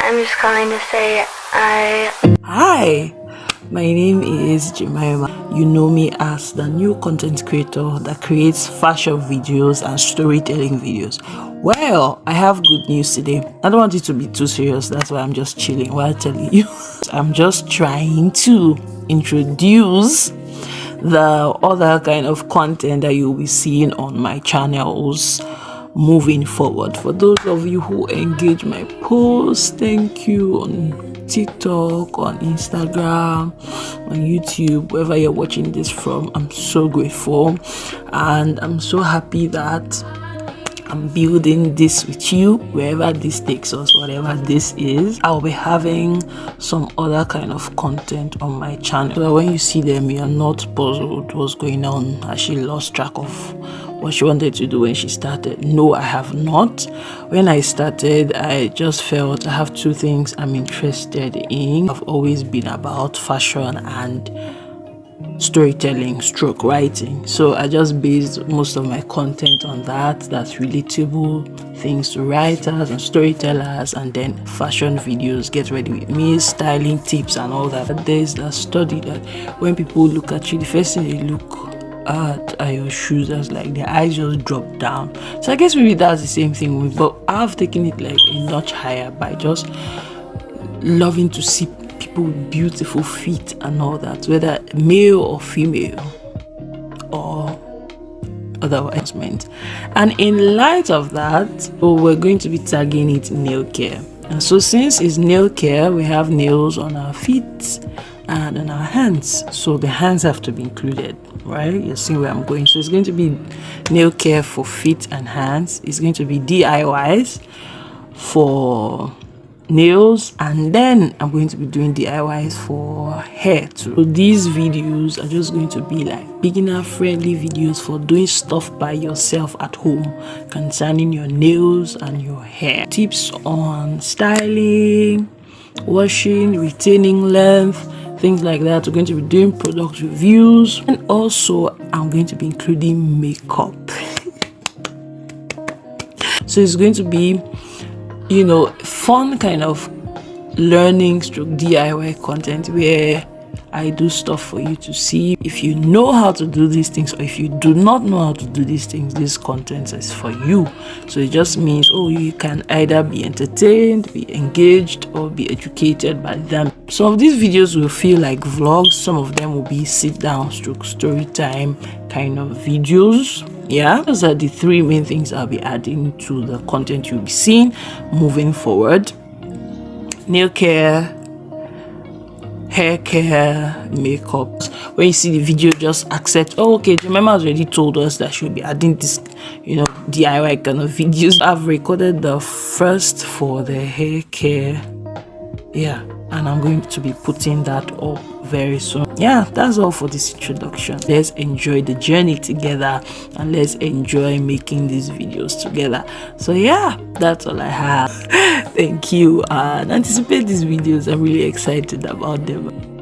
I'm just calling to say Hi, my name is Jemima. You know me as the new content creator that creates fashion videos and storytelling videos. Well, I have good news today. I don't want it to be too serious, that's why I'm just chilling while telling you. I'm just trying to introduce the other kind of content that you'll be seeing on my channels moving forward. For those of you who engage my posts, thank you, on TikTok, on Instagram, on YouTube, wherever you're watching this from. I'm so grateful and I'm so happy that I'm building this with you. Wherever this takes us, whatever this is, I'll be having some other kind of content on my channel, so that when you see them, you're not puzzled what's going on. Has she lost track of what she wanted to do when she started? No, I have not. When I started, I just felt I have two things I'm interested in. I've always been about fashion and storytelling stroke writing, so I just based most of my content on that's relatable things to writers and storytellers, and then fashion videos, get ready with me, styling tips and all that. But there's a study that when people look at you, the first thing they look at are your shoes. That's like their eyes just drop down. So I guess maybe that's the same thing with, but I've taken it like a notch higher by just loving to see people with beautiful feet and all that, whether male or female or otherwise meant. And in light of that, we're going to be tagging it nail care. And so since it's nail care, we have nails on our feet and on our hands, so the hands have to be included, right? You see where I'm going. So it's going to be nail care for feet and hands. It's going to be DIYs for nails, and then I'm going to be doing DIYs for hair too. So these videos are just going to be like beginner friendly videos for doing stuff by yourself at home concerning your nails and your hair. Tips on styling, washing, retaining length, things like that. We're going to be doing product reviews, and also I'm going to be including makeup. So it's going to be, you know, fun kind of learning stroke DIY content where I do stuff for you to see. If you know how to do these things, or if you do not know how to do these things, this content is for you. So it just means, oh, you can either be entertained, be engaged, or be educated by them. Some of these videos will feel like vlogs. Some of them will be sit down stroke story time kind of videos. Yeah, those are the three main things I'll be adding to the content you'll be seeing moving forward: nail care, hair care, makeup. When you see the video, just accept, oh, okay, Jemima has already told us that she'll be adding this, you know, DIY kind of videos. I've recorded the first for the hair care, yeah, and I'm going to be putting that up very soon. Yeah, that's all for this introduction. Let's enjoy the journey together, and let's enjoy making these videos together. So yeah, that's all I have. Thank you, and anticipate these videos. I'm really excited about them.